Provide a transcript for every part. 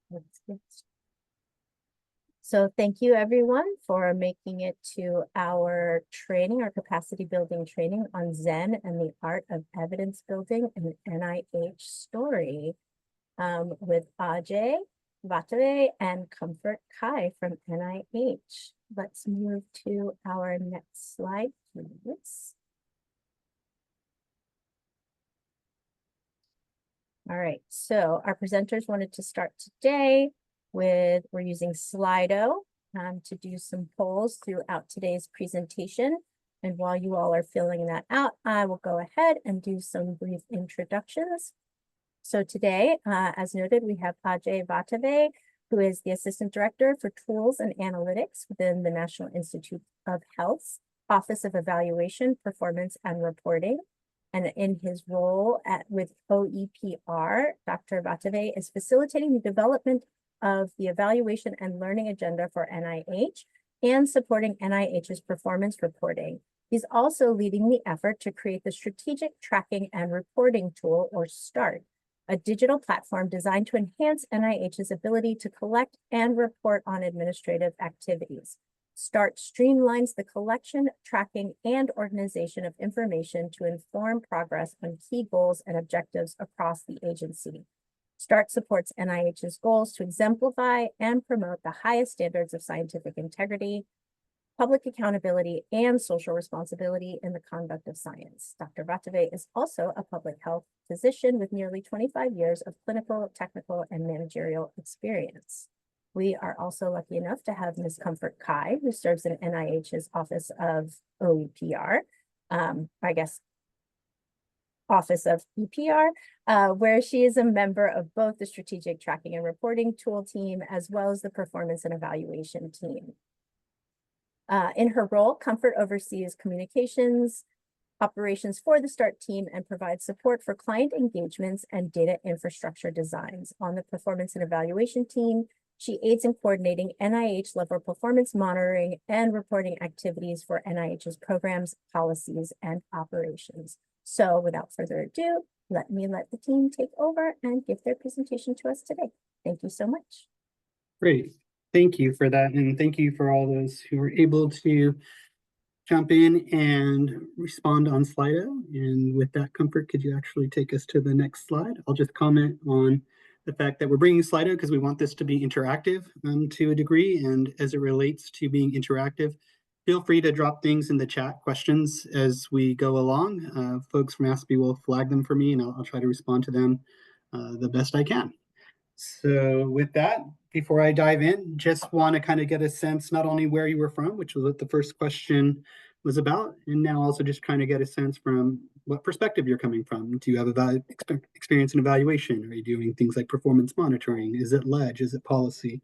Let's get started. So thank you everyone for making it to our training, our capacity building training on Zen and the art of evidence building and NIH story with Ajay Vatave and Comfort Kai from NIH. Let's move to our next slide, please. All right, so our presenters wanted to start today with, we're using Slido to do some polls throughout today's presentation. And while you all are filling that out, I will go ahead and do some brief introductions. So today, as noted, we have Ajay Vatave, who is the Assistant Director for Tools and Analytics within the National Institute of Health's Office of Evaluation, Performance, and Reporting. And in his role with OEPR, Dr. Vatave is facilitating the development of the evaluation and learning agenda for NIH and supporting NIH's performance reporting. He's also leading the effort to create the Strategic Tracking and Reporting Tool, or START, a digital platform designed to enhance NIH's ability to collect and report on administrative activities. START streamlines the collection, tracking, and organization of information to inform progress on key goals and objectives across the agency. START supports NIH's goals to exemplify and promote the highest standards of scientific integrity, public accountability, and social responsibility in the conduct of science. Dr. Vatave is also a public health physician with nearly 25 years of clinical, technical, and managerial experience. We are also lucky enough to have Ms. Comfort Kai, who serves in NIH's Office of OEPR, Office of EPR, where she is a member of both the Strategic Tracking and Reporting Tool team, as well as the Performance and Evaluation team. In her role, Comfort oversees communications, operations for the START team, and provides support for client engagements and data infrastructure designs. On the Performance and Evaluation team, she aids in coordinating NIH-level performance monitoring and reporting activities for NIH's programs, policies, and operations. So without further ado, let the team take over and give their presentation to us today. Thank you so much. Great. Thank you for that. And thank you for all those who were able to jump in and respond on Slido. And with that, Comfort, could you actually take us to the next slide? I'll just comment on the fact that we're bringing Slido because we want this to be interactive to a degree. And as it relates to being interactive, feel free to drop things in the chat, questions as we go along. Folks from ASPE will flag them for me, and I'll try to respond to them the best I can. So with that, before I dive in, just want to kind of get a sense not only where you were from, which was what the first question was about, and now also just trying to get a sense from what perspective you're coming from. Do you have experience in evaluation? Are you doing things like performance monitoring? Is it ledge? Is it policy?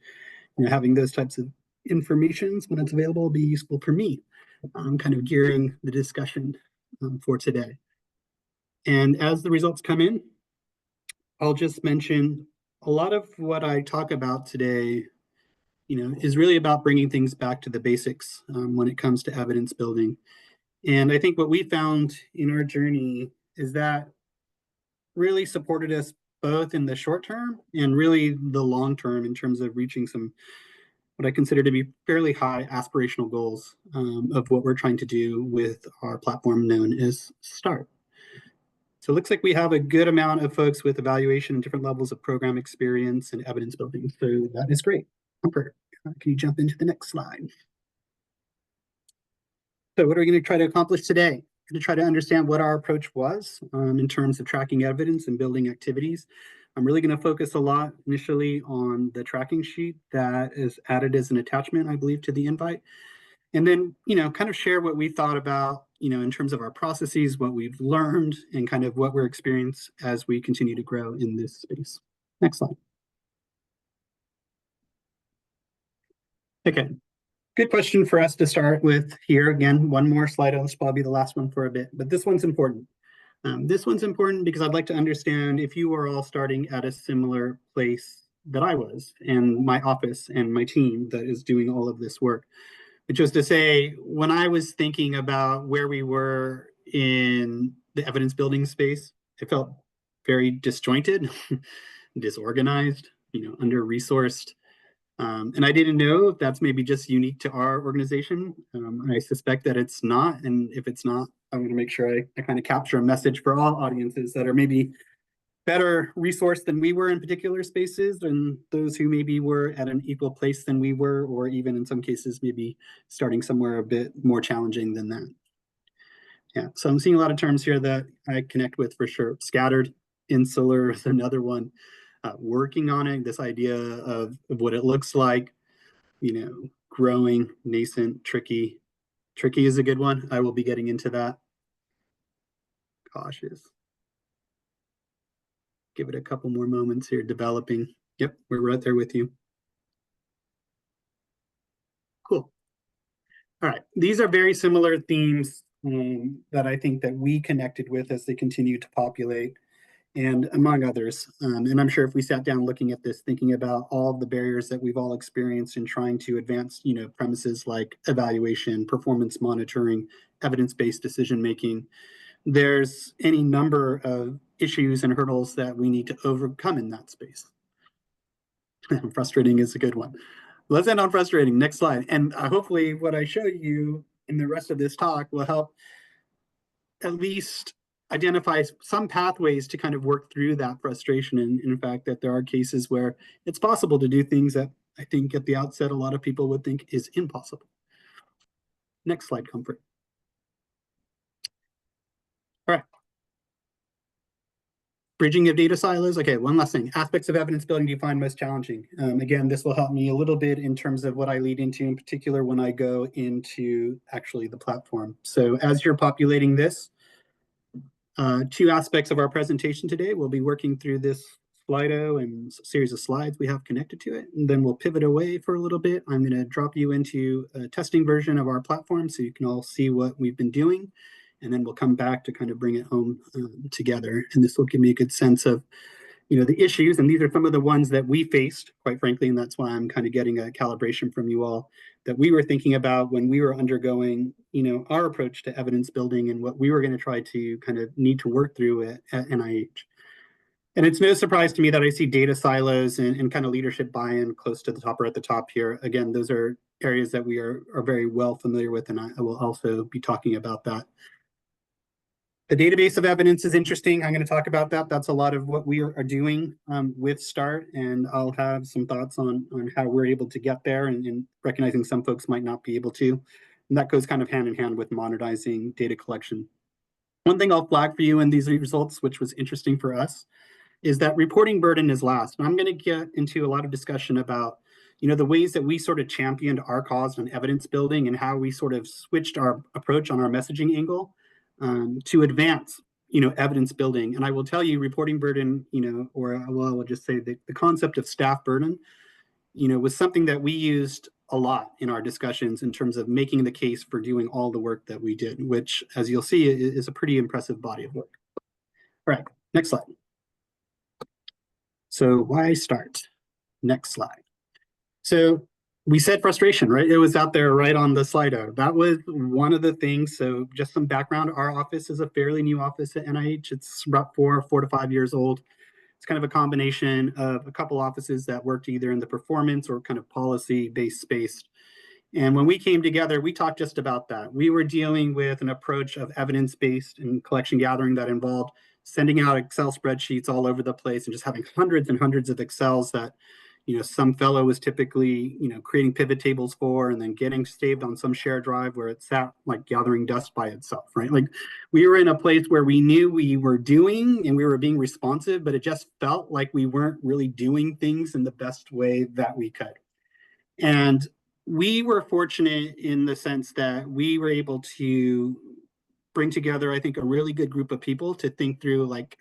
You know, having those types of informations when it's available will be useful for me. I'm kind of gearing the discussion for today. And as the results come in, I'll just mention a lot of what I talk about today, is really about bringing things back to the basics when it comes to evidence building. And I think what we found in our journey is that really supported us both in the short term and really the long term in terms of reaching some what I consider to be fairly high aspirational goals of what we're trying to do with our platform known as START. So it looks like we have a good amount of folks with evaluation and different levels of program experience and evidence building. So that is great. Comfort, can you jump into the next slide? So what are we going to try to accomplish today? We're going to try to understand what our approach was in terms of tracking evidence and building activities. I'm really going to focus a lot initially on the tracking sheet that is added as an attachment, I believe, to the invite. And then, kind of share what we thought about, in terms of our processes, what we've learned, and kind of what we're experiencing as we continue to grow in this space. Next slide. Okay, good question for us to start with here. Again, one more slide. This will probably be the last one for a bit, but this one's important. This one's important because I'd like to understand if you are all starting at a similar place that I was, and my office and my team that is doing all of this work. Which was to say, when I was thinking about where we were in the evidence building space, it felt very disjointed, disorganized, under-resourced. And I didn't know if that's maybe just unique to our organization. I suspect that it's not. And if it's not, I want to make sure I kind of capture a message for all audiences that are maybe better resourced than we were in particular spaces, and those who maybe were at an equal place than we were, or even in some cases, maybe starting somewhere a bit more challenging than that. Yeah, so I'm seeing a lot of terms here that I connect with for sure. Scattered, insular is another one. Working on it, this idea of what it looks like, growing, nascent, tricky. Tricky is a good one. I will be getting into that. Cautious. Give it a couple more moments here, developing. Yep, we're right there with you. Cool. All right, these are very similar themes that I think that we connected with as they continue to populate, and among others. And I'm sure if we sat down looking at this, thinking about all the barriers that we've all experienced in trying to advance, premises like evaluation, performance monitoring, evidence-based decision-making, there's any number of issues and hurdles that we need to overcome in that space. Frustrating is a good one. Let's end on frustrating. Next slide. And hopefully what I show you in the rest of this talk will help at least identify some pathways to kind of work through that frustration. And in fact, that there are cases where it's possible to do things that I think at the outset, a lot of people would think is impossible. Next slide, Comfort. All right. Bridging of data silos. Okay, one last thing. Aspects of evidence building do you find most challenging? Again, this will help me a little bit in terms of what I lead into, in particular when I go into actually the platform. So as you're populating this, two aspects of our presentation today, we'll be working through this Slido and series of slides we have connected to it, and then we'll pivot away for a little bit. I'm going to drop you into a testing version of our platform so you can all see what we've been doing, and then we'll come back to kind of bring it home together. And this will give me a good sense of, the issues, and these are some of the ones that we faced, quite frankly, and that's why I'm kind of getting a calibration from you all that we were thinking about when we were undergoing, our approach to evidence building and what we were going to try to kind of need to work through at NIH. And it's no surprise to me that I see data silos and kind of leadership buy-in close to the top or at the top here. Again, those are areas that we are very well familiar with, and I will also be talking about that. The database of evidence is interesting. I'm going to talk about that. That's a lot of what we are doing with START, and I'll have some thoughts on how we're able to get there and recognizing some folks might not be able to. And that goes kind of hand in hand with modernizing data collection. One thing I'll flag for you in these results, which was interesting for us, is that reporting burden is last. And I'm going to get into a lot of discussion about the ways that we sort of championed our cause on evidence building and how we sort of switched our approach on our messaging angle to advance, evidence building. And I will tell you, reporting burden, or I will just say the concept of staff burden, was something that we used a lot in our discussions in terms of making the case for doing all the work that we did, which, as you'll see, is a pretty impressive body of work. All right, next slide. So why start? Next slide. So we said frustration, right? It was out there right on the Slido. That was one of the things. So just some background, our office is a fairly new office at NIH. It's about 4 to 5 years old. It's kind of a combination of a couple offices that worked either in the performance or kind of policy-based space. And when we came together, we talked just about that. We were dealing with an approach of evidence-based and collection gathering that involved sending out Excel spreadsheets all over the place and just having hundreds and hundreds of Excels that some fellow was typically, creating pivot tables for and then getting saved on some shared drive where it sat like gathering dust by itself, right? Like we were in a place where we knew we were doing and we were being responsive, but it just felt like we weren't really doing things in the best way that we could. And we were fortunate in the sense that we were able to bring together, I think, a really good group of people to think through like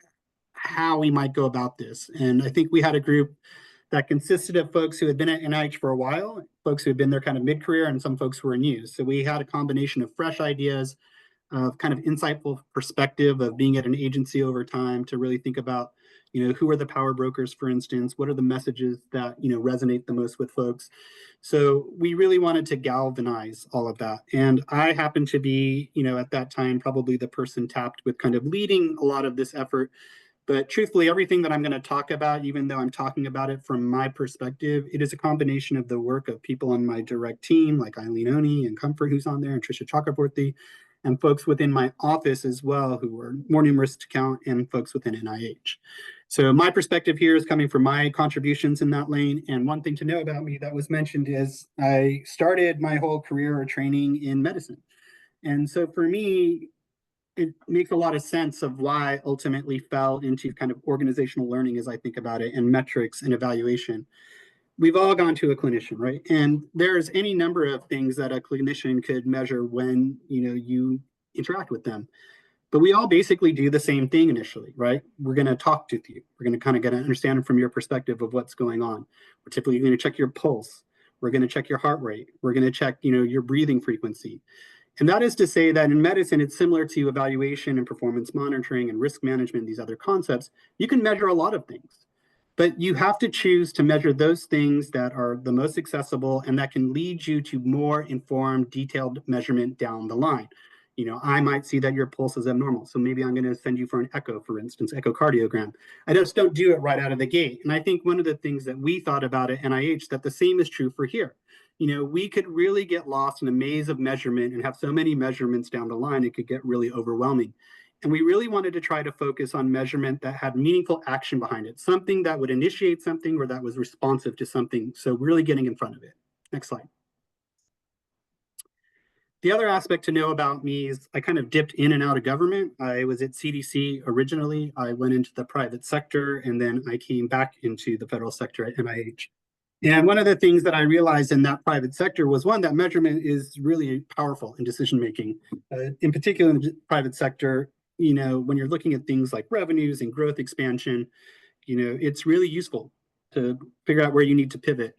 how we might go about this. And I think we had a group that consisted of folks who had been at NIH for a while, folks who had been there kind of mid-career, and some folks who were new. So we had a combination of fresh ideas, of kind of insightful perspective of being at an agency over time to really think about, who are the power brokers, for instance, what are the messages that, resonate the most with folks. So we really wanted to galvanize all of that. And I happened to be, at that time, probably the person tapped with kind of leading a lot of this effort But truthfully, everything that I'm going to talk about, even though I'm talking about it from my perspective, it is a combination of the work of people on my direct team, like Eileen Oni and Comfort, who's on there, and Trisha Chakraborty, and folks within my office as well, who are more numerous to count, and folks within NIH. So my perspective here is coming from my contributions in that lane. And one thing to know about me that was mentioned is I started my whole career or training in medicine. And so for me, it makes a lot of sense of why I ultimately fell into kind of organizational learning as I think about it, and metrics and evaluation. We've all gone to a clinician, right? And there's any number of things that a clinician could measure when you interact with them. But we all basically do the same thing initially, right? We're going to talk to you. We're going to kind of get an understanding from your perspective of what's going on. We're typically going to check your pulse. We're going to check your heart rate. We're going to check, your breathing frequency. And that is to say that in medicine, it's similar to evaluation and performance monitoring and risk management, these other concepts. You can measure a lot of things, but you have to choose to measure those things that are the most accessible and that can lead you to more informed, detailed measurement down the line. I might see that your pulse is abnormal, so maybe I'm going to send you for an echo, for instance, echocardiogram. I just don't do it right out of the gate. And I think one of the things that we thought about at NIH, that the same is true for here. We could really get lost in a maze of measurement and have so many measurements down the line, it could get really overwhelming. And we really wanted to try to focus on measurement that had meaningful action behind it, something that would initiate something or that was responsive to something. So really getting in front of it. Next slide. The other aspect to know about me is I kind of dipped in and out of government. I was at CDC originally. I went into the private sector, and then I came back into the federal sector at NIH. And one of the things that I realized in that private sector was, one, that measurement is really powerful in decision making. In particular, in the private sector, when you're looking at things like revenues and growth expansion, it's really useful to figure out where you need to pivot.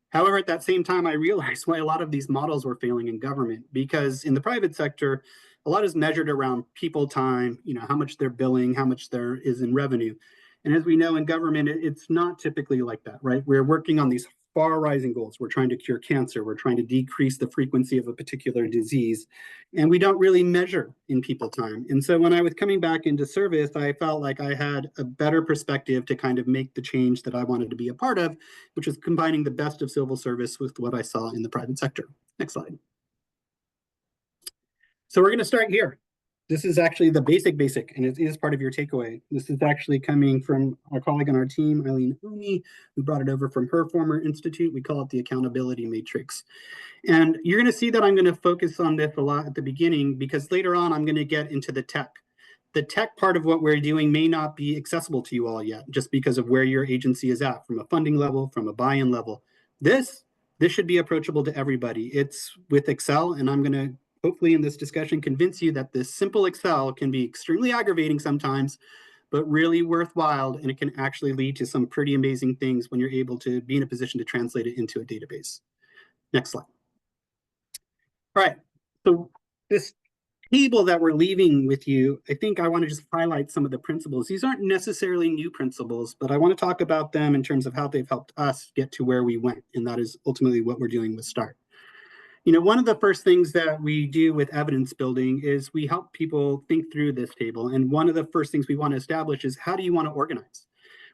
However, at that same time, I realized why a lot of these models were failing in government, because in the private sector, a lot is measured around people time, how much they're billing, how much there is in revenue. And as we know in government, it's not typically like that, right? We're working on these far rising goals. We're trying to cure cancer. We're trying to decrease the frequency of a particular disease. And we don't really measure in people time. And so when I was coming back into service, I felt like I had a better perspective to kind of make the change that I wanted to be a part of, which is combining the best of civil service with what I saw in the private sector. Next slide. So we're going to start here. This is actually the basic, and it is part of your takeaway. This is actually coming from our colleague on our team, Eileen Oni, who brought it over from her former institute. We call it the accountability matrix. And you're going to see that I'm going to focus on this a lot at the beginning, because later on, I'm going to get into the tech. The tech part of what we're doing may not be accessible to you all yet, just because of where your agency is at, from a funding level, from a buy-in level. This should be approachable to everybody. It's with Excel, and I'm going to hopefully in this discussion convince you that this simple Excel can be extremely aggravating sometimes, but really worthwhile, and it can actually lead to some pretty amazing things when you're able to be in a position to translate it into a database. Next slide. All right, so this table that we're leaving with you, I think I want to just highlight some of the principles. These aren't necessarily new principles, but I want to talk about them in terms of how they've helped us get to where we went, and that is ultimately what we're doing with START. One of the first things that we do with evidence building is we help people think through this table. And one of the first things we want to establish is, how do you want to organize,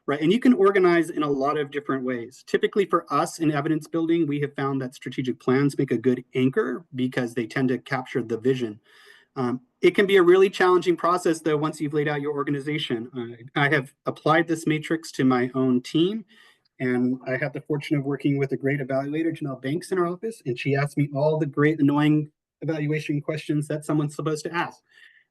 right? And you can organize in a lot of different ways. Typically for us in evidence building, we have found that strategic plans make a good anchor because they tend to capture the vision. It can be a really challenging process, though, once you've laid out your organization. I have applied this matrix to my own team. And I had the fortune of working with a great evaluator, Janelle Banks, in our office, and she asked me all the great annoying evaluation questions that someone's supposed to ask.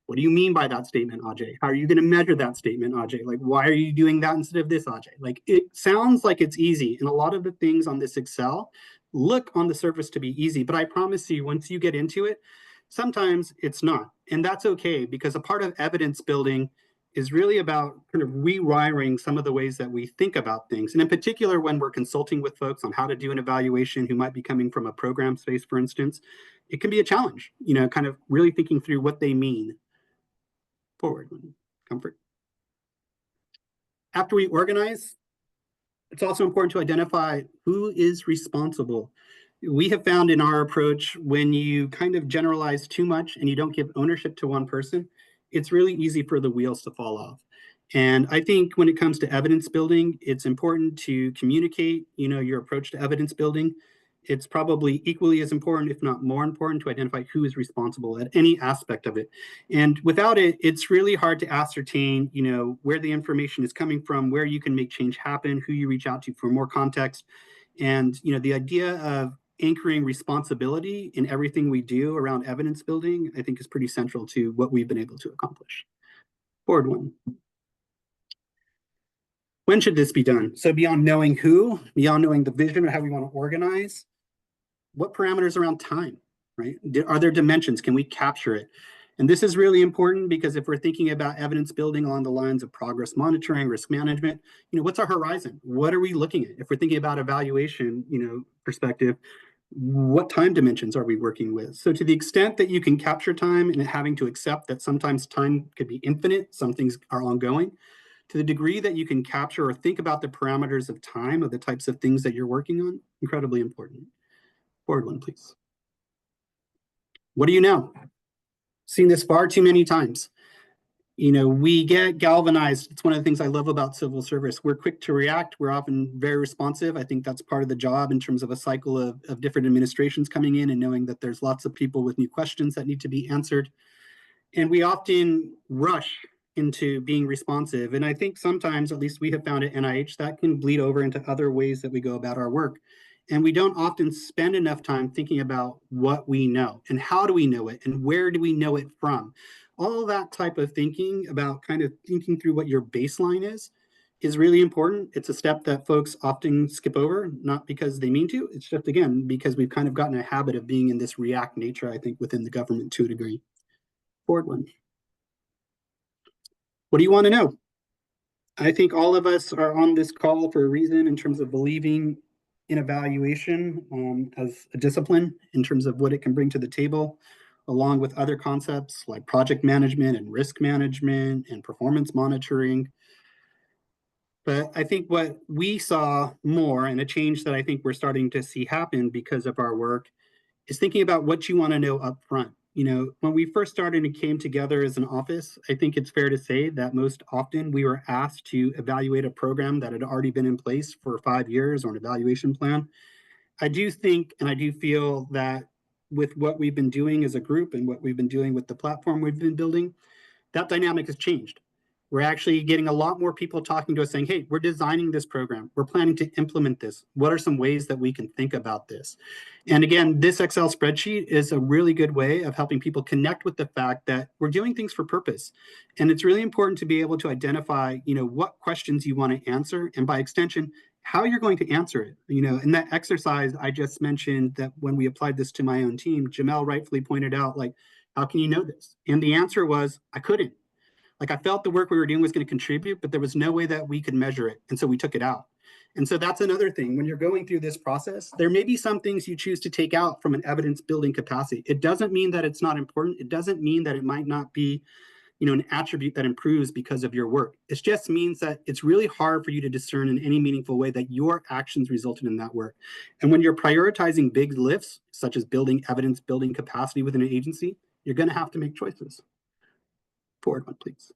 What do you mean by that statement, Ajay? How are you going to measure that statement, Ajay? Like, why are you doing that instead of this, Ajay? Like, it sounds like it's easy. And a lot of the things on this Excel look on the surface to be easy, but I promise you, once you get into it, sometimes it's not. And that's okay, because a part of evidence building is really about kind of rewiring some of the ways that we think about things. And in particular, when we're consulting with folks on how to do an evaluation who might be coming from a program space, for instance, it can be a challenge, kind of really thinking through what they mean. Forward, Comfort. After we organize, it's also important to identify who is responsible. We have found in our approach, when you kind of generalize too much and you don't give ownership to one person, it's really easy for the wheels to fall off. And I think when it comes to evidence building, it's important to communicate, your approach to evidence building. It's probably equally as important, if not more important, to identify who is responsible at any aspect of it. And without it, it's really hard to ascertain, where the information is coming from, where you can make change happen, who you reach out to for more context. And, the idea of anchoring responsibility in everything we do around evidence building, I think is pretty central to what we've been able to accomplish. Board one. When should this be done? So beyond knowing who, beyond knowing the vision of how we want to organize, what parameters around time, right? Are there dimensions? Can we capture it? And this is really important because if we're thinking about evidence building along the lines of progress monitoring, risk management, what's our horizon? What are we looking at? If we're thinking about evaluation, perspective, what time dimensions are we working with? So to the extent that you can capture time and having to accept that sometimes time could be infinite, some things are ongoing, to the degree that you can capture or think about the parameters of time of the types of things that you're working on, incredibly important. Forward one, please. What do you know? Seen this far too many times. We get galvanized. It's one of the things I love about civil service. We're quick to react. We're often very responsive. I think that's part of the job in terms of a cycle of different administrations coming in and knowing that there's lots of people with new questions that need to be answered. And we often rush into being responsive. And I think sometimes, at least we have found at NIH, that can bleed over into other ways that we go about our work. And we don't often spend enough time thinking about what we know and how do we know it and where do we know it from. All that type of thinking about kind of thinking through what your baseline is really important. It's a step that folks often skip over, not because they mean to, it's just, again, because we've kind of gotten a habit of being in this react nature, I think, within the government to a degree. Forward one. What do you want to know? I think all of us are on this call for a reason in terms of believing in evaluation as a discipline in terms of what it can bring to the table, along with other concepts like project management and risk management and performance monitoring. But I think what we saw more, and a change that I think we're starting to see happen because of our work, is thinking about what you want to know up front. When we first started and came together as an office, I think it's fair to say that most often we were asked to evaluate a program that had already been in place for 5 years or an evaluation plan. I do think and I do feel that with what we've been doing as a group and what we've been doing with the platform we've been building, that dynamic has changed. We're actually getting a lot more people talking to us saying, hey, we're designing this program. We're planning to implement this. What are some ways that we can think about this? And again, this Excel spreadsheet is a really good way of helping people connect with the fact that we're doing things for purpose. And it's really important to be able to identify, what questions you want to answer, and by extension, how you're going to answer it. In that exercise I just mentioned, that when we applied this to my own team, Jamel rightfully pointed out, like, how can you know this? And the answer was, I couldn't. Like, I felt the work we were doing was going to contribute, but there was no way that we could measure it. And so we took it out. And so that's another thing. When you're going through this process, there may be some things you choose to take out from an evidence building capacity. It doesn't mean that it's not important. It doesn't mean that it might not be, an attribute that improves because of your work. It just means that it's really hard for you to discern in any meaningful way that your actions resulted in that work. And when you're prioritizing big lifts, such as building evidence building capacity within an agency, you're going to have to make choices. Forward one, please.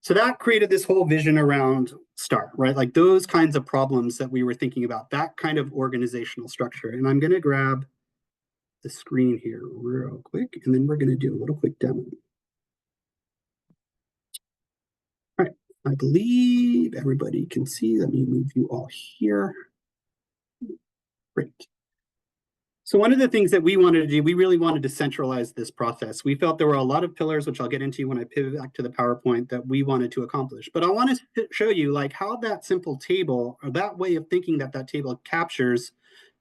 So that created this whole vision around STAR, right? Like those kinds of problems that we were thinking about, that kind of organizational structure. And I'm going to grab the screen here real quick, and then we're going to do a little quick demo. All right, I believe everybody can see. Let me move you all here. Great. So one of the things that we wanted to do, we really wanted to centralize this process. We felt there were a lot of pillars, which I'll get into when I pivot back to the PowerPoint, that we wanted to accomplish. But I want to show you like how that simple table, or that way of thinking that table captures,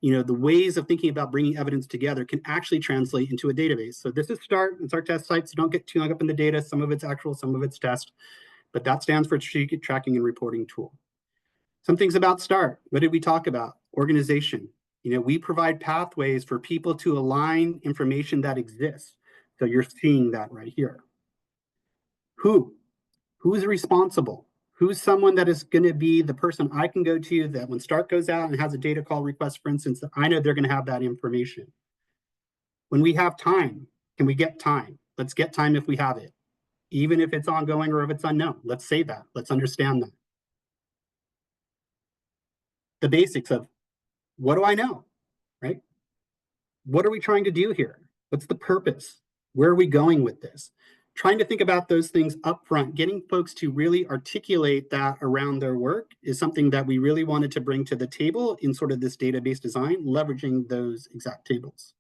the ways of thinking about bringing evidence together can actually translate into a database. So this is START, it's our test site, so don't get too hung up in the data. Some of it's actual, some of it's test, but that stands for Strategic Tracking and Reporting Tool. Some things about START. What did we talk about? Organization. We provide pathways for people to align information that exists. So you're seeing that right here. Who's responsible? Who's someone that is going to be the person I can go to that when START goes out and has a data call request, for instance, that I know they're going to have that information. When we have time, can we get time? Let's get time if we have it. even if it's ongoing or if it's unknown. Let's say that. Let's understand that. The basics of what do I know, right? What are we trying to do here? What's the purpose? Where are we going with this? Trying to think about those things up front, getting folks to really articulate that around their work is something that we really wanted to bring to the table in sort of this database design, leveraging those exact tables.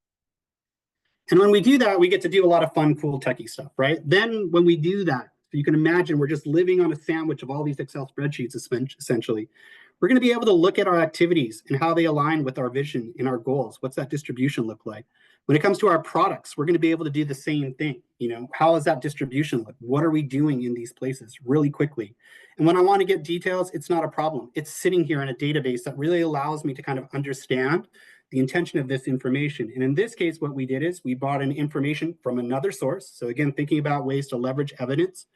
And when we do that, we get to do a lot of fun, cool, techie stuff, right? Then when we do that, so you can imagine we're just living on a sandwich of all these Excel spreadsheets, essentially. We're going to be able to look at our activities and how they align with our vision and our goals. What's that distribution look like? When it comes to our products, we're going to be able to do the same thing. You know, how does that distribution look? What are we doing in these places really quickly? And when I want to get details, it's not a problem. It's sitting here in a database that really allows me to kind of understand the intention of this information. And in this case, what we did is we brought in information from another source. So again, thinking about ways to leverage evidence,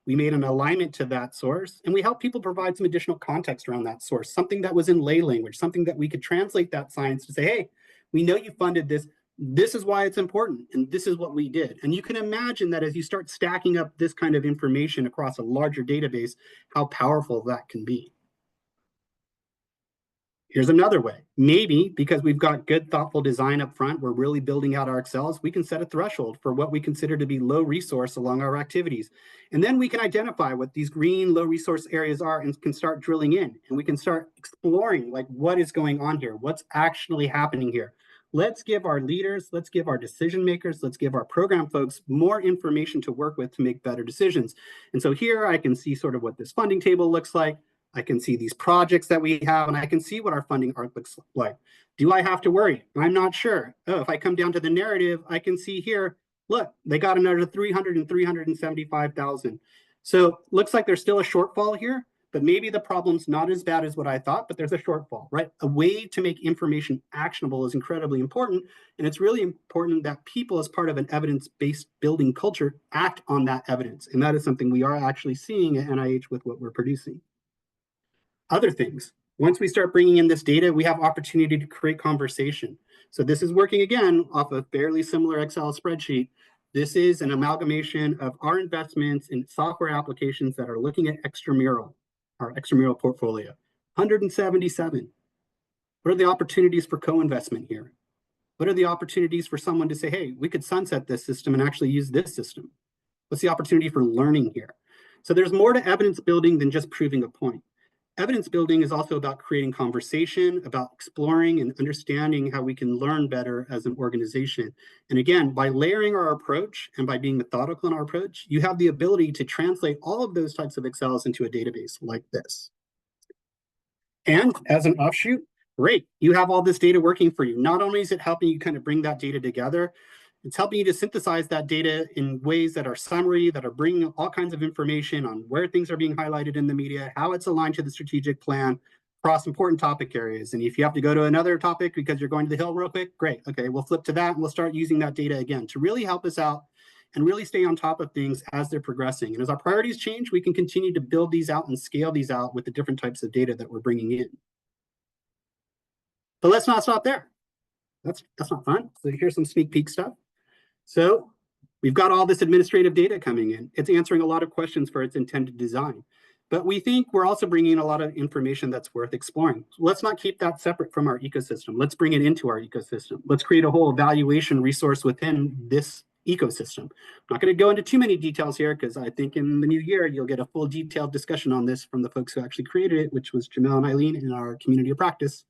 we made an alignment to that source, and we helped people provide some additional context around that source, something that was in lay language, something that we could translate that science to say, hey, we know you funded this. This is why it's important, and this is what we did. And you can imagine that as you start stacking up this kind of information across a larger database, how powerful that can be. Here's another way. Maybe because we've got good, thoughtful design up front, we're really building out our Excels, we can set a threshold for what we consider to be low resource along our activities. And then we can identify what these green low resource areas are and can start drilling in. And we can start exploring like what is going on here? What's actually happening here? Let's give our leaders, let's give our decision makers, let's give our program folks more information to work with to make better decisions. And so here I can see sort of what this funding table looks like. I can see these projects that we have, and I can see what our funding art looks like. Do I have to worry? I'm not sure. Oh, if I come down to the narrative, I can see here, look, they got another 300 and 375,000. So looks like there's still a shortfall here, but maybe the problem's not as bad as what I thought, but there's a shortfall, right? A way to make information actionable is incredibly important. And it's really important that people, as part of an evidence-based building culture, act on that evidence. And that is something we are actually seeing at NIH with what we're producing. Other things, once we start bringing in this data, we have opportunity to create conversation. So this is working again off a fairly similar Excel spreadsheet. This is an amalgamation of our investments in software applications that are looking at extramural, our extramural portfolio, 177. What are the opportunities for co-investment here? What are the opportunities for someone to say, hey, we could sunset this system and actually use this system? What's the opportunity for learning here? So there's more to evidence building than just proving a point. Evidence building is also about creating conversation, about exploring and understanding how we can learn better as an organization. And again, by layering our approach and by being methodical in our approach, you have the ability to translate all of those types of Excels into a database like this. And as an offshoot, great, you have all this data working for you. Not only is it helping you kind of bring that data together, it's helping you to synthesize that data in ways that are summary, that are bringing all kinds of information on where things are being highlighted in the media, how it's aligned to the strategic plan across important topic areas. And if you have to go to another topic because you're going to the hill real quick, great. Okay, we'll flip to that and we'll start using that data again to really help us out and really stay on top of things as they're progressing. And as our priorities change, we can continue to build these out and scale these out with the different types of data that we're bringing in. But let's not stop there. That's not fun. So here's some sneak peek stuff. So we've got all this administrative data coming in. It's answering a lot of questions for its intended design. But we think we're also bringing in a lot of information that's worth exploring. So let's not keep that separate from our ecosystem. Let's bring it into our ecosystem. Let's create a whole evaluation resource within this ecosystem. I'm not going to go into too many details here because I think in the new year, you'll get a full detailed discussion on this from the folks who actually created it, which was Jamel and Eileen in our community of practice.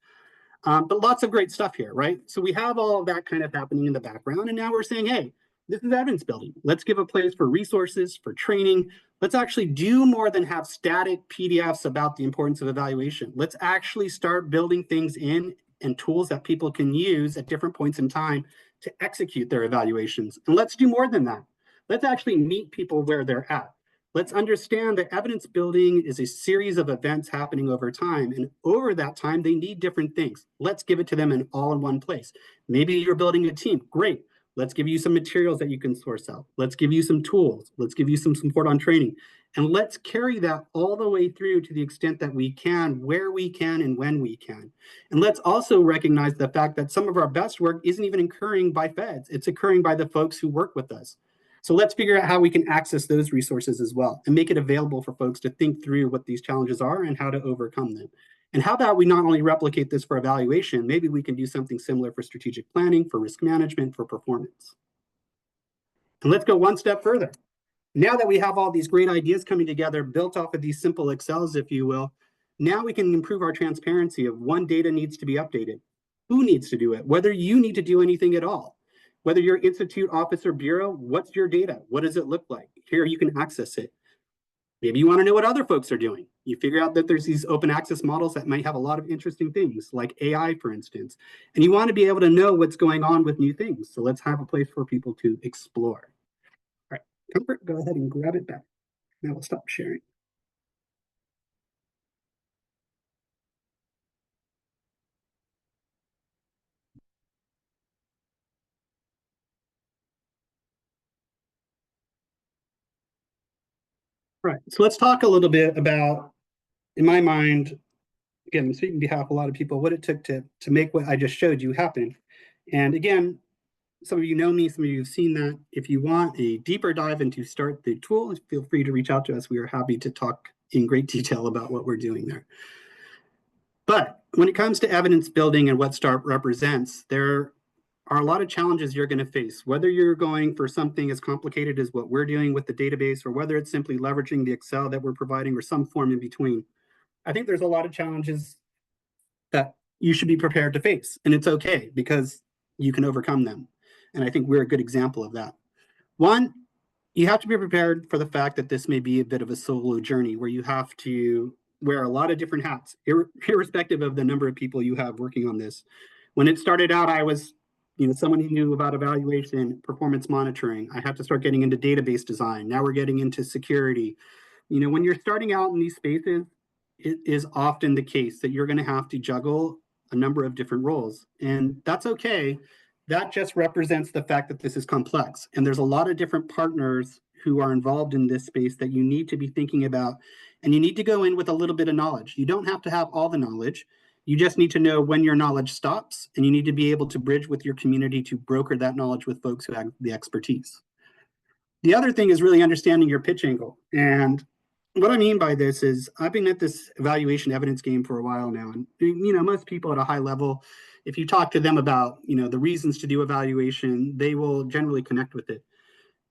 But lots of great stuff here, right? So we have all of that kind of happening in the background. And now we're saying, hey, this is evidence building. Let's give a place for resources, for training. Let's actually do more than have static PDFs about the importance of evaluation. Let's actually start building things in and tools that people can use at different points in time to execute their evaluations. And let's do more than that. Let's actually meet people where they're at. Let's understand that evidence building is a series of events happening over time. And over that time, they need different things. Let's give it to them all in one place. Maybe you're building a team. Great. Let's give you some materials that you can source out. Let's give you some tools. Let's give you some support on training. And let's carry that all the way through to the extent that we can, where we can, and when we can. And let's also recognize the fact that some of our best work isn't even occurring by feds. It's occurring by the folks who work with us. So let's figure out how we can access those resources as well and make it available for folks to think through what these challenges are and how to overcome them. And how about we not only replicate this for evaluation, maybe we can do something similar for strategic planning, for risk management, for performance. And let's go one step further. Now that we have all these great ideas coming together, built off of these simple Excels, if you will, now we can improve our transparency of when data needs to be updated, who needs to do it, whether you need to do anything at all, whether you're institute, office, or bureau, what's your data? What does it look like? Here you can access it. Maybe you want to know what other folks are doing. You figure out that there's these open access models that might have a lot of interesting things, like AI, for instance, and you want to be able to know what's going on with new things. So let's have a place for people to explore. All right, Comfort, go ahead and grab it back. Now we'll stop sharing. All right, so let's talk a little bit about, in my mind, again, speaking on behalf of a lot of people, what it took to make what I just showed you happen. And again, some of you know me, some of you have seen that. If you want a deeper dive into start the tool, feel free to reach out to us. We are happy to talk in great detail about what we're doing there. But when it comes to evidence building and what START represents, there are a lot of challenges you're going to face, whether you're going for something as complicated as what we're doing with the database, or whether it's simply leveraging the Excel that we're providing, or some form in between. I think there's a lot of challenges that you should be prepared to face, and it's okay because you can overcome them. And I think we're a good example of that. One, you have to be prepared for the fact that this may be a bit of a solo journey where you have to wear a lot of different hats, irrespective of the number of people you have working on this. When it started out, I was someone who knew about evaluation, performance monitoring. I had to start getting into database design. Now we're getting into security. When you're starting out in these spaces, it is often the case that you're going to have to juggle a number of different roles. And that's okay. That just represents the fact that this is complex. And there's a lot of different partners who are involved in this space that you need to be thinking about. And you need to go in with a little bit of knowledge. You don't have to have all the knowledge. You just need to know when your knowledge stops, and you need to be able to bridge with your community to broker that knowledge with folks who have the expertise. The other thing is really understanding your pitch angle. And what I mean by this is I've been at this evaluation evidence game for a while now. And, most people at a high level, if you talk to them about, the reasons to do evaluation, they will generally connect with it.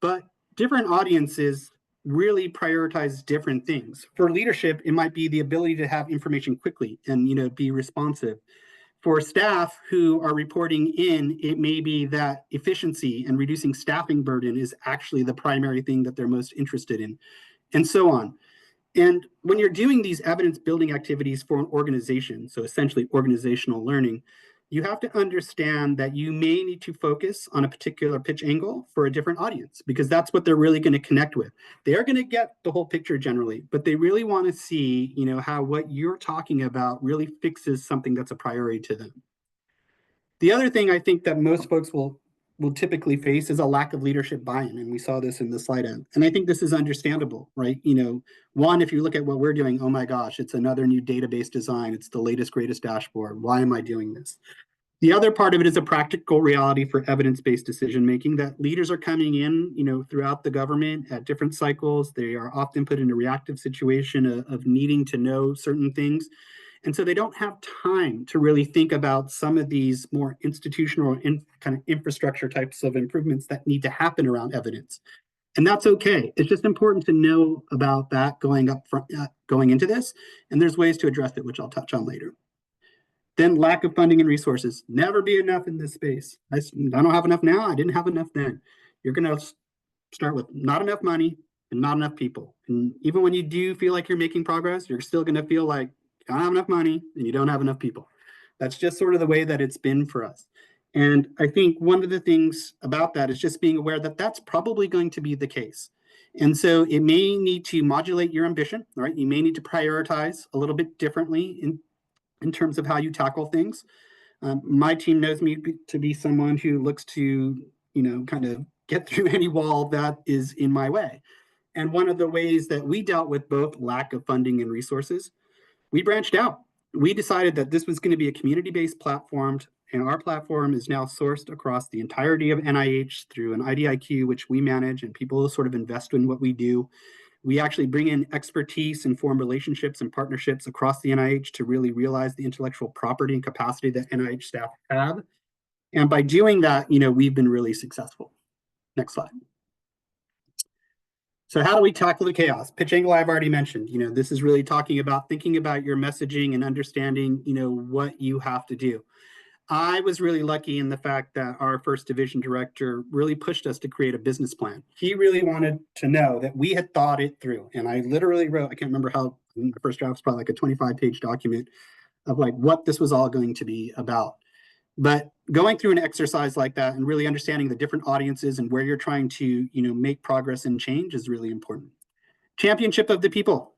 But different audiences really prioritize different things. For leadership, it might be the ability to have information quickly and, be responsive. For staff who are reporting in, it may be that efficiency and reducing staffing burden is actually the primary thing that they're most interested in, and so on. And when you're doing these evidence building activities for an organization, so essentially organizational learning, you have to understand that you may need to focus on a particular pitch angle for a different audience, because that's what they're really going to connect with. They are going to get the whole picture generally, but they really want to see, how what you're talking about really fixes something that's a priority to them. The other thing I think that most folks will typically face is a lack of leadership buy-in, and we saw this in the slide end. And I think this is understandable, right? One, if you look at what we're doing, oh my gosh, it's another new database design. It's the latest, greatest dashboard. Why am I doing this? The other part of it is a practical reality for evidence-based decision-making, that leaders are coming in, throughout the government at different cycles. They are often put in a reactive situation of needing to know certain things. And so they don't have time to really think about some of these more institutional kind of infrastructure types of improvements that need to happen around evidence. And that's okay. It's just important to know about that going into this. And there's ways to address it, which I'll touch on later. Then lack of funding and resources. Never be enough in this space. I don't have enough now. I didn't have enough then. You're going to start with not enough money and not enough people. And even when you do feel like you're making progress, you're still going to feel like you don't have enough money and you don't have enough people. That's just sort of the way that it's been for us. And I think one of the things about that is just being aware that that's probably going to be the case. And so it may need to modulate your ambition, right? You may need to prioritize a little bit differently in terms of how you tackle things. My team knows me to be someone who looks to, kind of get through any wall that is in my way. And one of the ways that we dealt with both lack of funding and resources, we branched out. We decided that this was going to be a community-based platform And our platform is now sourced across the entirety of NIH through an IDIQ, which we manage, and people sort of invest in what we do. We actually bring in expertise and form relationships and partnerships across the NIH to really realize the intellectual property and capacity that NIH staff have. And by doing that, we've been really successful. Next slide. So how do we tackle the chaos? Pitch angle I've already mentioned. This is really talking about thinking about your messaging and understanding, what you have to do. I was really lucky in the fact that our first division director really pushed us to create a business plan. He really wanted to know that we had thought it through. And I literally wrote, I can't remember how, the first draft was probably like a 25-page document of like what this was all going to be about. But going through an exercise like that and really understanding the different audiences and where you're trying to, make progress and change is really important. Championship of the people.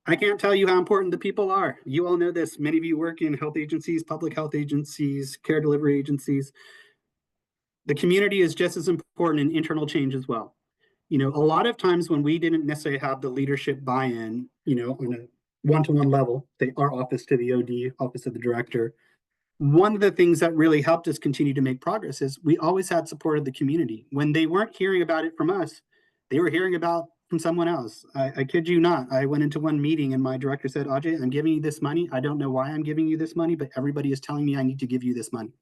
I can't tell you how important the people are. You all know this. Many of you work in health agencies, public health agencies, care delivery agencies. The community is just as important in internal change as well. A lot of times when we didn't necessarily have the leadership buy-in, on a one-to-one level, say our office to the OD, office of the director, one of the things that really helped us continue to make progress is we always had support of the community. When they weren't hearing about it from us, they were hearing about from someone else. I kid you not. I went into one meeting and my director said, Ajay, I'm giving you this money. I don't know why I'm giving you this money, but everybody is telling me I need to give you this money.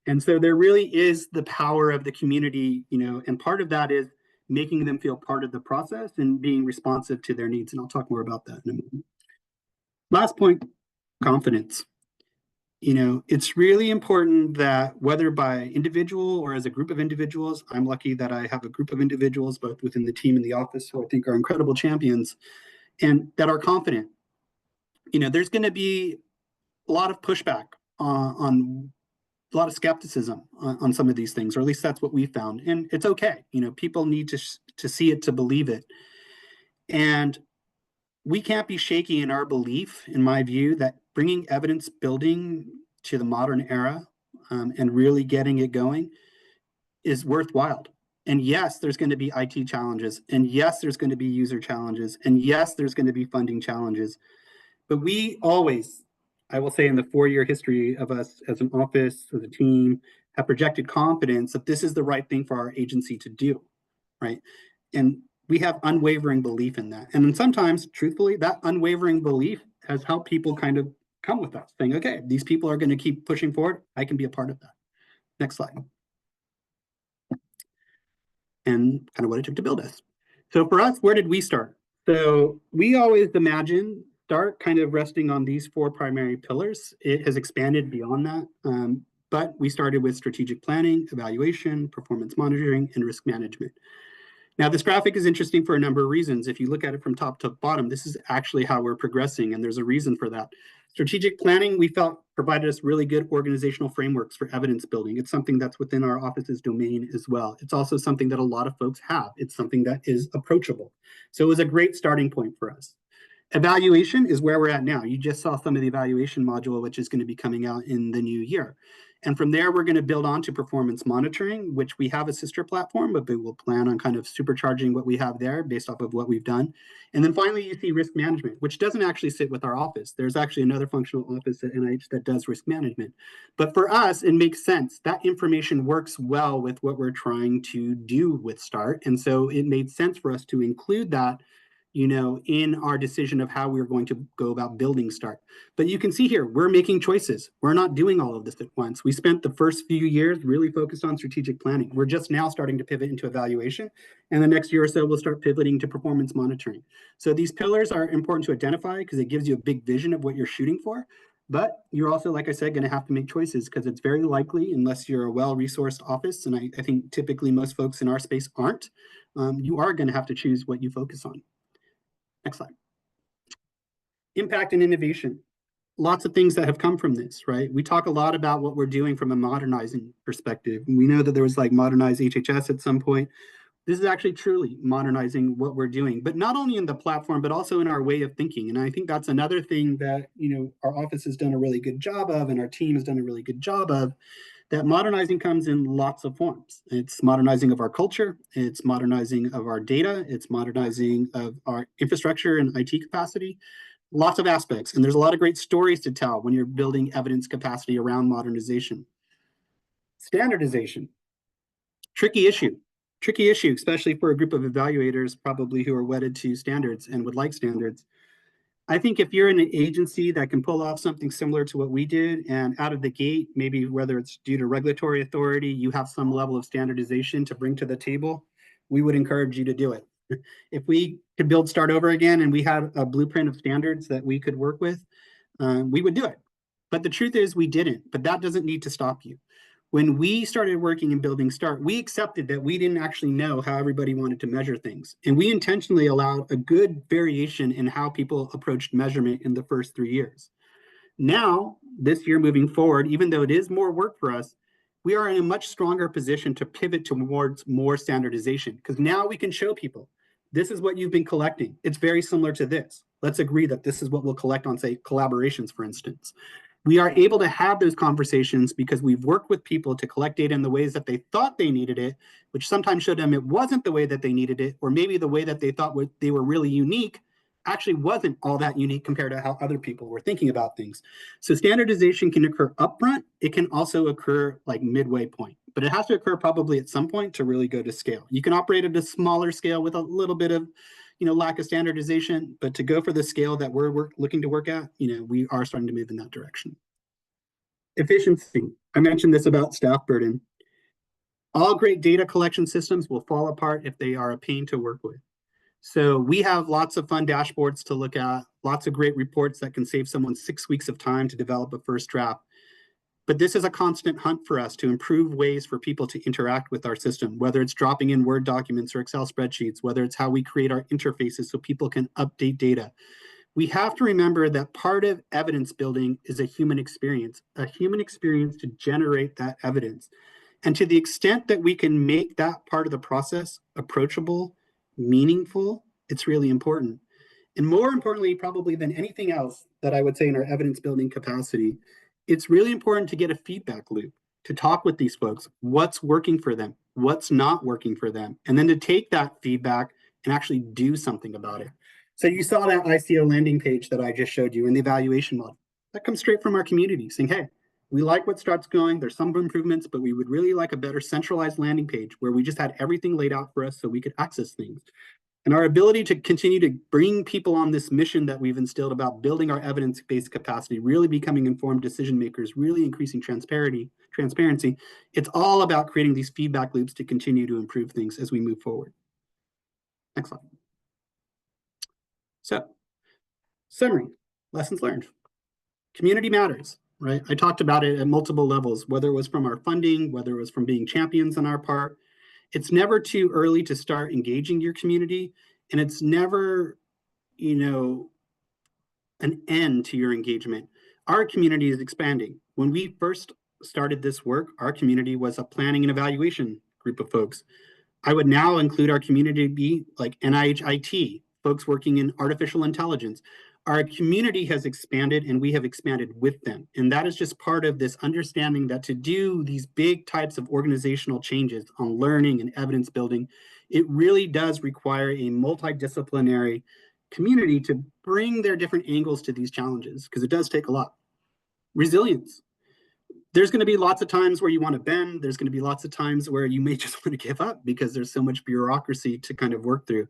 And so there really is the power of the community, and part of that is making them feel part of the process and being responsive to their needs. And I'll talk more about that in a moment. Last point, confidence. It's really important that whether by individual or as a group of individuals, I'm lucky that I have a group of individuals, both within the team and the office, who I think are incredible champions and that are confident. There's going to be a lot of pushback on a lot of skepticism on some of these things, or at least that's what we found. And it's okay. People need to see it to believe it. And we can't be shaky in our belief, in my view, that bringing evidence building to the modern era and really getting it going is worthwhile. And yes, there's going to be IT challenges. And yes, there's going to be user challenges. And yes, there's going to be funding challenges. But we always, I will say in the 4-year history of us as an office, as a team, have projected confidence that this is the right thing for our agency to do, right? And we have unwavering belief in that. And then sometimes, truthfully, that unwavering belief has helped people kind of come with us, saying, okay, these people are going to keep pushing forward. I can be a part of that. Next slide. And kind of what it took to build us. So for us, where did we start? So we always imagine start kind of resting on these 4 primary pillars. It has expanded beyond that. But we started with strategic planning, evaluation, performance monitoring, and risk management. Now, this graphic is interesting for a number of reasons. If you look at it from top to bottom, this is actually how we're progressing, and there's a reason for that. Strategic planning, we felt, provided us really good organizational frameworks for evidence building. It's something that's within our office's domain as well. It's also something that a lot of folks have. It's something that is approachable. So it was a great starting point for us. Evaluation is where we're at now. You just saw some of the evaluation module, which is going to be coming out in the new year. And from there, we're going to build on to performance monitoring, which we have a sister platform, but we will plan on kind of supercharging what we have there based off of what we've done. And then finally, you see risk management, which doesn't actually sit with our office. There's actually another functional office at NIH that does risk management. But for us, it makes sense. That information works well with what we're trying to do with START. And so it made sense for us to include that in our decision of how we're going to go about building START. But you can see here, we're making choices. We're not doing all of this at once. We spent the first few years really focused on strategic planning. We're just now starting to pivot into evaluation. And the next year or so, we'll start pivoting to performance monitoring. So these pillars are important to identify because it gives you a big vision of what you're shooting for. But you're also, like I said, going to have to make choices because it's very likely, unless you're a well-resourced office, and I think typically most folks in our space aren't, you are going to have to choose what you focus on. Next slide. Impact and innovation. Lots of things that have come from this, right? We talk a lot about what we're doing from a modernizing perspective. We know that there was like modernized HHS at some point. This is actually truly modernizing what we're doing, but not only in the platform, but also in our way of thinking. And I think that's another thing that, our office has done a really good job of, and our team has done a really good job of, that modernizing comes in lots of forms. It's modernizing of our culture, it's modernizing of our data, it's modernizing of our infrastructure and IT capacity. lots of aspects, and there's a lot of great stories to tell when you're building evidence capacity around modernization. Standardization, tricky issue, especially for a group of evaluators probably who are wedded to standards and would like standards. I think if you're in an agency that can pull off something similar to what we did, and out of the gate, maybe whether it's due to regulatory authority, you have some level of standardization to bring to the table, we would encourage you to do it. If we could start over again and we had a blueprint of standards that we could work with, we would do it. But the truth is we didn't, but that doesn't need to stop you. When we started working and building START, we accepted that we didn't actually know how everybody wanted to measure things. And we intentionally allowed a good variation in how people approached measurement in the first 3 years. Now, this year moving forward, even though it is more work for us, we are in a much stronger position to pivot towards more standardization, because now we can show people, this is what you've been collecting. It's very similar to this. Let's agree that this is what we'll collect on, say, collaborations, for instance. We are able to have those conversations because we've worked with people to collect data in the ways that they thought they needed it, which sometimes showed them it wasn't the way that they needed it, or maybe the way that they thought they were really unique actually wasn't all that unique compared to how other people were thinking about things. So standardization can occur upfront. It can also occur like midway point, but it has to occur probably at some point to really go to scale. You can operate at a smaller scale with a little bit of lack of standardization, but to go for the scale that we're looking to work at, we are starting to move in that direction. Efficiency. I mentioned this about staff burden. All great data collection systems will fall apart if they are a pain to work with. So we have lots of fun dashboards to look at, lots of great reports that can save someone 6 weeks of time to develop a first draft. But this is a constant hunt for us to improve ways for people to interact with our system, whether it's dropping in Word documents or Excel spreadsheets, whether it's how we create our interfaces so people can update data. We have to remember that part of evidence building is a human experience to generate that evidence. And to the extent that we can make that part of the process approachable, meaningful, it's really important. And more importantly, probably than anything else that I would say in our evidence building capacity, it's really important to get a feedback loop, to talk with these folks, what's working for them, what's not working for them, and then to take that feedback and actually do something about it. So you saw that ICO landing page that I just showed you in the evaluation model. That comes straight from our community saying, hey, we like what Start's going, there's some improvements, but we would really like a better centralized landing page where we just had everything laid out for us so we could access things. And our ability to continue to bring people on this mission that we've instilled about building our evidence-based capacity, really becoming informed decision makers, really increasing transparency, it's all about creating these feedback loops to continue to improve things as we move forward. Next slide. So, summary, lessons learned. Community matters, right? I talked about it at multiple levels, whether it was from our funding, whether it was from being champions on our part. It's never too early to start engaging your community, and it's never, an end to your engagement. Our community is expanding. When we first started this work, our community was a planning and evaluation group of folks. I would now include our community to be like NIH IT, folks working in artificial intelligence. Our community has expanded and we have expanded with them. And that is just part of this understanding that to do these big types of organizational changes on learning and evidence building, it really does require a multidisciplinary community to bring their different angles to these challenges, because it does take a lot. Resilience. There's going to be lots of times where you want to bend. There's going to be lots of times where you may just want to give up because there's so much bureaucracy to kind of work through.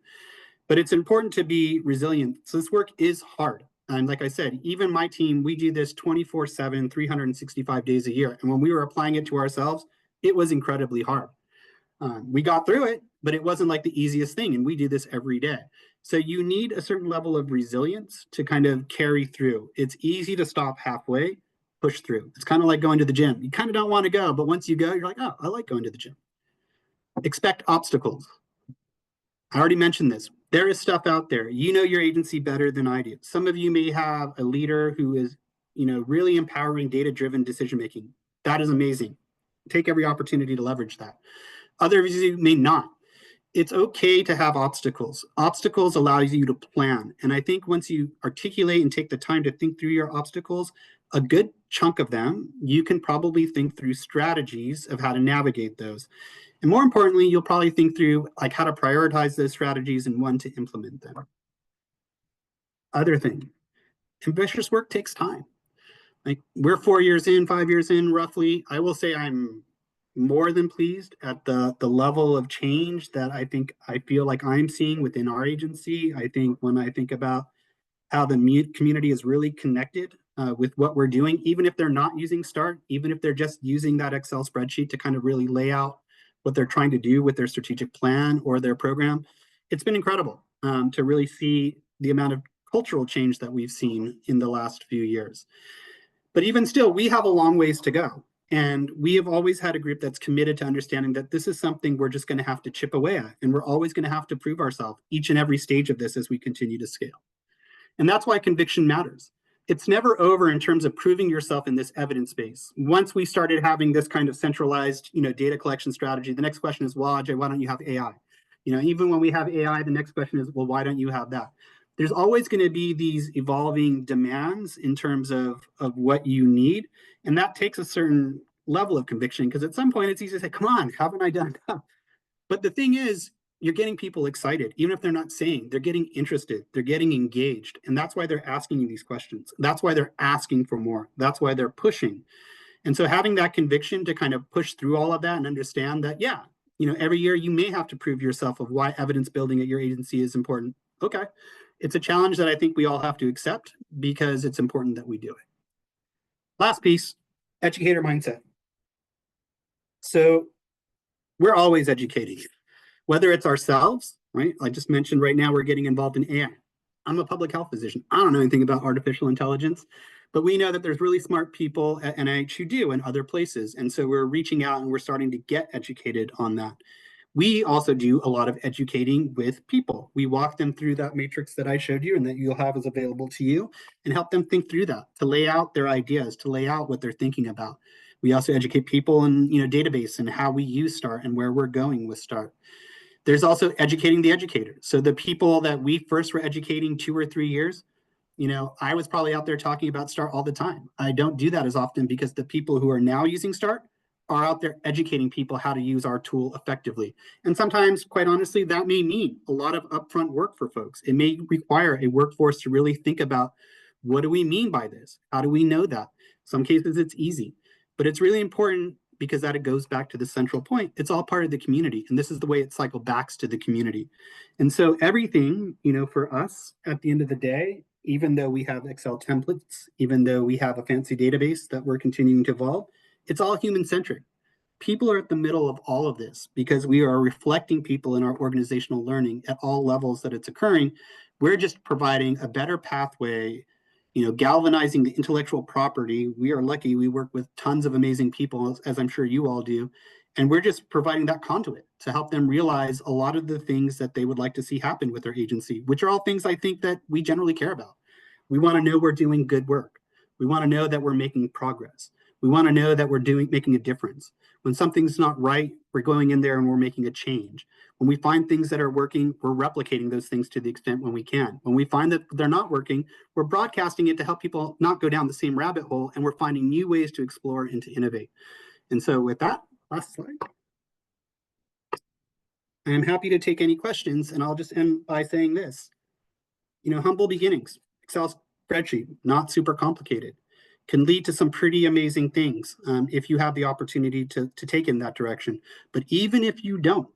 But it's important to be resilient. So this work is hard. And like I said, even my team, we do this 24/7, 365 days a year. And when we were applying it to ourselves, it was incredibly hard. We got through it, but it wasn't like the easiest thing. And we do this every day. So you need a certain level of resilience to kind of carry through. It's easy to stop halfway, push through. It's kind of like going to the gym. You kind of don't want to go, but once you go, you're like, oh, I like going to the gym. Expect obstacles. I already mentioned this. There is stuff out there. You know your agency better than I do. Some of you may have a leader who is, really empowering data-driven decision-making. That is amazing. Take every opportunity to leverage that. Others of you may not. It's okay to have obstacles. Obstacles allow you to plan. And I think once you articulate and take the time to think through your obstacles, a good chunk of them, you can probably think through strategies of how to navigate those. And more importantly, you'll probably think through like how to prioritize those strategies and when to implement them. Other thing, ambitious work takes time. Like, we're 4 years in, 5 years in, roughly. I will say I'm more than pleased at the level of change that I feel like I'm seeing within our agency. I think when I think about how the community is really connected with what we're doing, even if they're not using START, even if they're just using that Excel spreadsheet to kind of really lay out what they're trying to do with their strategic plan or their program. It's been incredible to really see the amount of cultural change that we've seen in the last few years. But even still, we have a long ways to go. And we have always had a group that's committed to understanding that this is something we're just going to have to chip away at. And we're always going to have to prove ourselves each and every stage of this as we continue to scale. And that's why conviction matters. It's never over in terms of proving yourself in this evidence base. Once we started having this kind of centralized, data collection strategy, the next question is, well, Ajay, why don't you have AI? Even when we have AI, the next question is, well, why don't you have that? There's always going to be these evolving demands in terms of what you need. And that takes a certain level of conviction, because at some point it's easy to say, come on, haven't I done enough? But the thing is, you're getting people excited, even if they're not saying, they're getting interested, they're getting engaged. And that's why they're asking you these questions. That's why they're asking for more. That's why they're pushing. And so having that conviction to kind of push through all of that and understand that, yeah, every year you may have to prove yourself of why evidence building at your agency is important. Okay. It's a challenge that I think we all have to accept, because it's important that we do it. Last piece, educator mindset. So we're always educating, whether it's ourselves, right? I just mentioned right now we're getting involved in AI. I'm a public health physician. I don't know anything about artificial intelligence, but we know that there's really smart people at NIH who do, and other places. And so we're reaching out and we're starting to get educated on that. We also do a lot of educating with people. We walk them through that matrix that I showed you and that you'll have is available to you, and help them think through that, to lay out their ideas, to lay out what they're thinking about. We also educate people in database and how we use START and where we're going with START. There's also educating the educator. So the people that we first were educating 2 or 3 years, I was probably out there talking about START all the time. I don't do that as often, because the people who are now using START are out there educating people how to use our tool effectively. And sometimes, quite honestly, that may mean a lot of upfront work for folks. It may require a workforce to really think about, what do we mean by this? How do we know that? Some cases it's easy, but it's really important, because that it goes back to the central point. It's all part of the community. And this is the way it cycles back to the community. And so everything, for us at the end of the day, even though we have Excel templates, even though we have a fancy database that we're continuing to evolve, it's all human-centric. People are at the middle of all of this, because we are reflecting people in our organizational learning at all levels that it's occurring. We're just providing a better pathway, galvanizing the intellectual property. We are lucky. We work with tons of amazing people, as I'm sure you all do. And we're just providing that conduit to help them realize a lot of the things that they would like to see happen with their agency, which are all things I think that we generally care about. We want to know we're doing good work. We want to know that we're making progress. We want to know that we're making a difference. When something's not right, we're going in there and we're making a change. When we find things that are working, we're replicating those things to the extent when we can. When we find that they're not working, we're broadcasting it to help people not go down the same rabbit hole, and we're finding new ways to explore and to innovate. And so with that, last slide. I'm happy to take any questions, and I'll just end by saying this. Humble beginnings, Excel spreadsheet, not super complicated, can lead to some pretty amazing things if you have the opportunity to take in that direction. But even if you don't,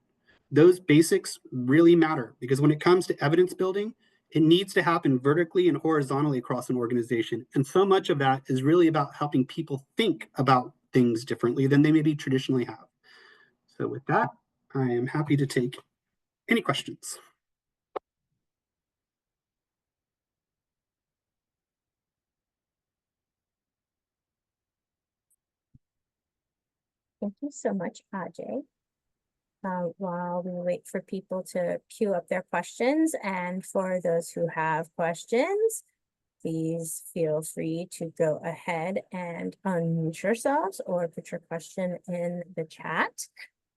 those basics really matter, because when it comes to evidence building, it needs to happen vertically and horizontally across an organization. And so much of that is really about helping people think about things differently than they maybe traditionally have. So with that, I am happy to take any questions. Thank you so much, Ajay. While we wait for people to queue up their questions, and for those who have questions, please feel free to go ahead and unmute yourselves or put your question in the chat.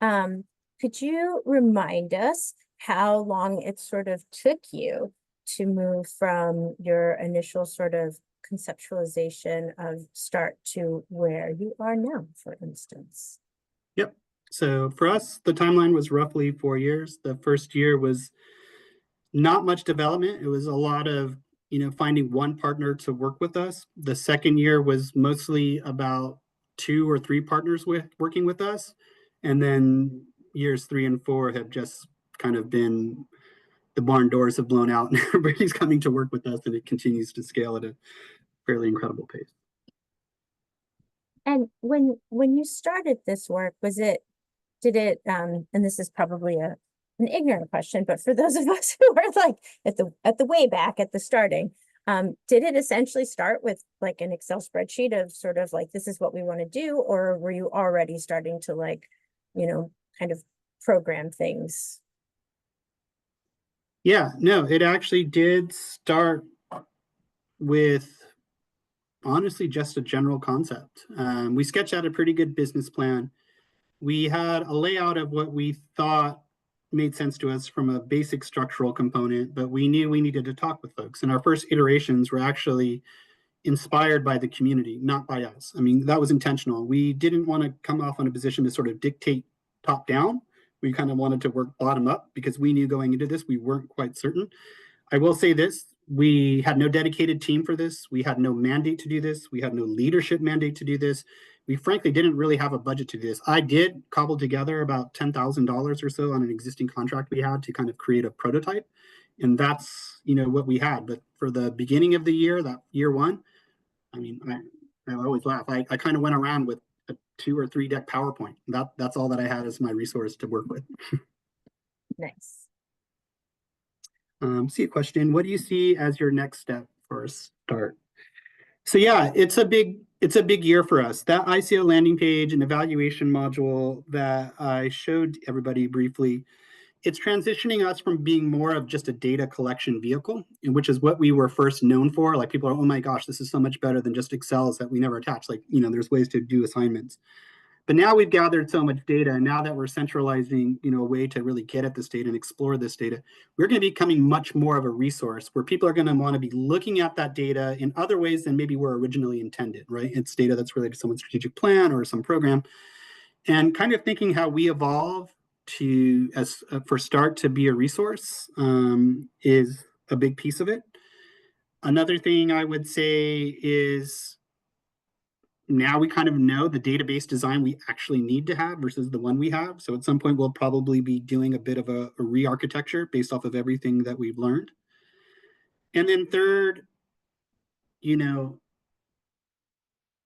Could you remind us how long it sort of took you to move from your initial sort of conceptualization of START to where you are now, for instance? Yep. So for us, the timeline was roughly 4 years. The first year was not much development. It was a lot of finding one partner to work with us. The second year was mostly about 2 or 3 partners working with us. And then years 3 and 4 have just kind of been, the barn doors have blown out and everybody's coming to work with us, and it continues to scale at a fairly incredible pace. And when you started this work, did it, and this is probably an ignorant question, but for those of us who are like at the way back at the starting, did it essentially start with like an Excel spreadsheet of sort of like, this is what we want to do, or were you already starting to like, kind of program things? Yeah, no, it actually did start with honestly just a general concept. We sketched out a pretty good business plan. We had a layout of what we thought made sense to us from a basic structural component, but we knew we needed to talk with folks. And our first iterations were actually inspired by the community, not by us. I mean, that was intentional. We didn't want to come off on a position to sort of dictate top down. We kind of wanted to work bottom up because we knew going into this, we weren't quite certain. I will say this, we had no dedicated team for this. We had no mandate to do this. We had no leadership mandate to do this. We frankly didn't really have a budget to do this. I did cobble together about $10,000 or so on an existing contract we had to kind of create a prototype. And that's, what we had. But for the beginning of the year, that year 1, I mean, I always laugh. I kind of went around with a 2 or 3 deck PowerPoint. That's all that I had as my resource to work with. Nice. See a question. What do you see as your next step for a start? So yeah, it's a big year for us. That ICO landing page and evaluation module that I showed everybody briefly, it's transitioning us from being more of just a data collection vehicle, which is what we were first known for. Like people are, oh my gosh, this is so much better than just Excels that we never attach. Like, there's ways to do assignments. But now we've gathered so much data, and now that we're centralizing, a way to really get at this data and explore this data, we're going to be becoming much more of a resource where people are going to want to be looking at that data in other ways than maybe were originally intended, right? It's data that's related to someone's strategic plan or some program, and kind of thinking how we evolve to, for START to be a resource is a big piece of it. Another thing I would say is, now we kind of know the database design we actually need to have versus the one we have. So at some point, we'll probably be doing a bit of a re-architecture based off of everything that we've learned. And then third, what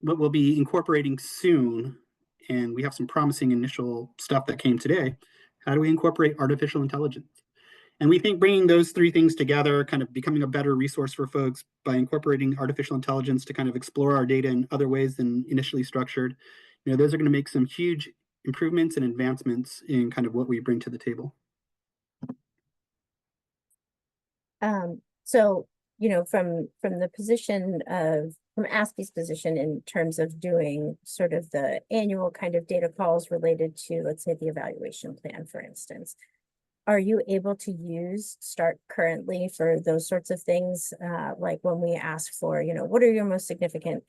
we'll be incorporating soon, and we have some promising initial stuff that came today, how do we incorporate artificial intelligence? And we think bringing those 3 things together, kind of becoming a better resource for folks by incorporating artificial intelligence to kind of explore our data in other ways than initially structured, those are going to make some huge improvements and advancements in kind of what we bring to the table. So, from the position from ASPE's position in terms of doing sort of the annual kind of data calls related to, let's say, the evaluation plan, for instance, are you able to use START currently for those sorts of things? Like when we ask for, what are your most significant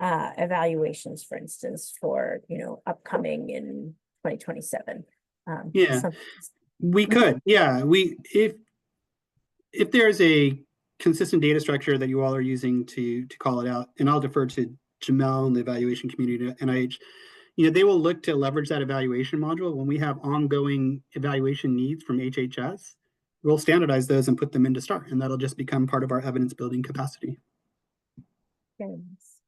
evaluations, for instance, for, upcoming in 2027? Yeah, we could. Yeah, if there's a consistent data structure that you all are using to call it out, and I'll defer to Jamel and the evaluation community at NIH, they will look to leverage that evaluation module. When we have ongoing evaluation needs from HHS, we'll standardize those and put them into START, and that'll just become part of our evidence building capacity. Very nice.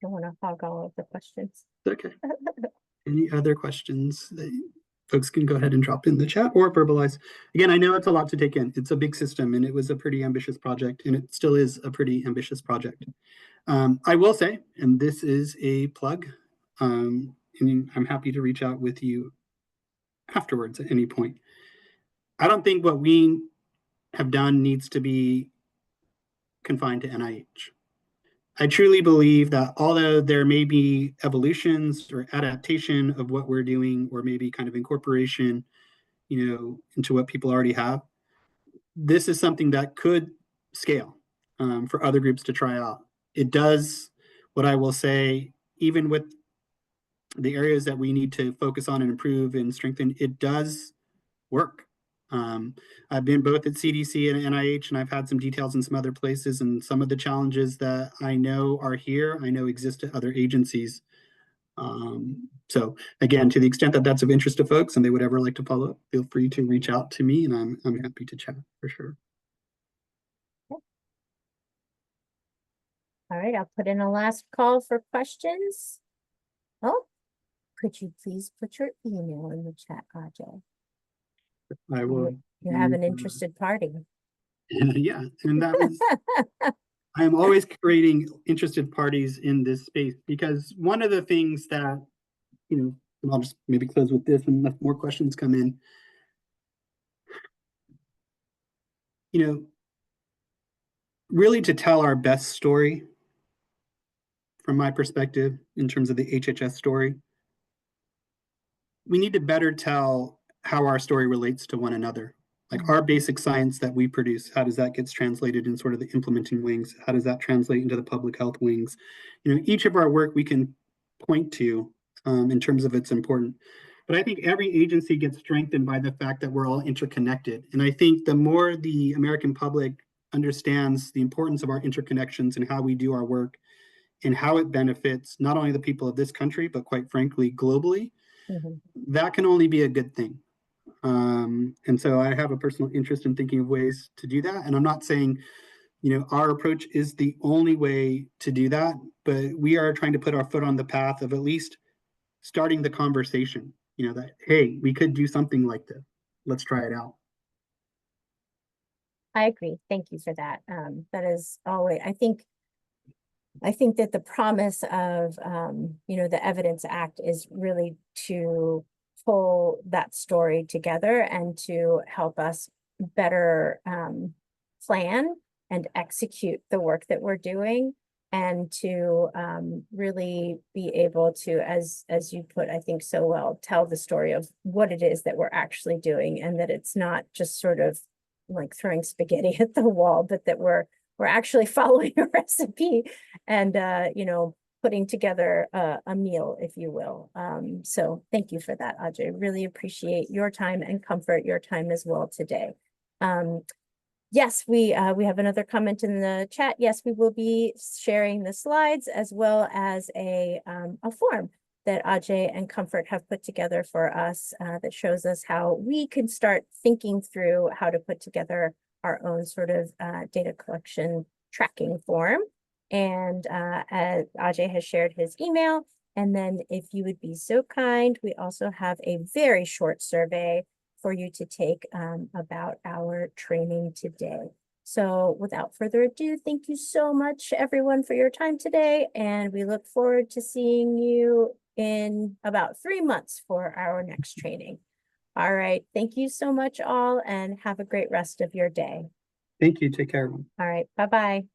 Don't want to hog all of the questions. Okay. Any other questions that folks can go ahead and drop in the chat or verbalize? Again, I know it's a lot to take in. It's a big system, and it was a pretty ambitious project, and it still is a pretty ambitious project. I will say, and this is a plug, and I'm happy to reach out with you afterwards at any point. I don't think what we have done needs to be confined to NIH. I truly believe that although there may be evolutions or adaptation of what we're doing, or maybe kind of incorporation, into what people already have, this is something that could scale for other groups to try out. It does, what I will say, even with the areas that we need to focus on and improve and strengthen, it does work. I've been both at CDC and NIH, and I've had some details in some other places, and some of the challenges that I know are here, I know exist at other agencies. So again, to the extent that that's of interest to folks and they would ever like to follow up, feel free to reach out to me, and I'm happy to chat for sure. All right, I'll put in a last call for questions. Oh, could you please put your email in the chat, Ajay? I will. You have an interested party. Yeah, and that was. I am always creating interested parties in this space, because one of the things that, and I'll just maybe close with this and let more questions come in. Really to tell our best story, from my perspective, in terms of the HHS story, we need to better tell how our story relates to one another. Like our basic science that we produce, how does that get translated in sort of the implementing wings? How does that translate into the public health wings? Each of our work we can point to in terms of its importance. But I think every agency gets strengthened by the fact that we're all interconnected. And I think the more the American public understands the importance of our interconnections and how we do our work and how it benefits not only the people of this country, but quite frankly, globally, that can only be a good thing. And so I have a personal interest in thinking of ways to do that. And I'm not saying, our approach is the only way to do that, but we are trying to put our foot on the path of at least starting the conversation, that, hey, we could do something like this. Let's try it out. I agree. Thank you for that. That is always, I think that the promise of, the Evidence Act is really to pull that story together and to help us better plan and execute the work that we're doing, and to really be able to, as you put, I think so well, tell the story of what it is that we're actually doing, and that it's not just sort of like throwing spaghetti at the wall, but that we're actually following a recipe and, putting together a meal, if you will. So thank you for that, Ajay. Really appreciate your time and Comfort, your time as well today. Yes, we have another comment in the chat. Yes, we will be sharing the slides as well as a form that Ajay and Comfort have put together for us that shows us how we can start thinking through how to put together our own sort of data collection tracking form. And as Ajay has shared his email. And then if you would be so kind, we also have a very short survey for you to take about our training today. So without further ado, thank you so much, everyone, for your time today. And we look forward to seeing you in about 3 months for our next training. All right. Thank you so much, all, and have a great rest of your day. Thank you. Take care, everyone. All right. Bye-bye.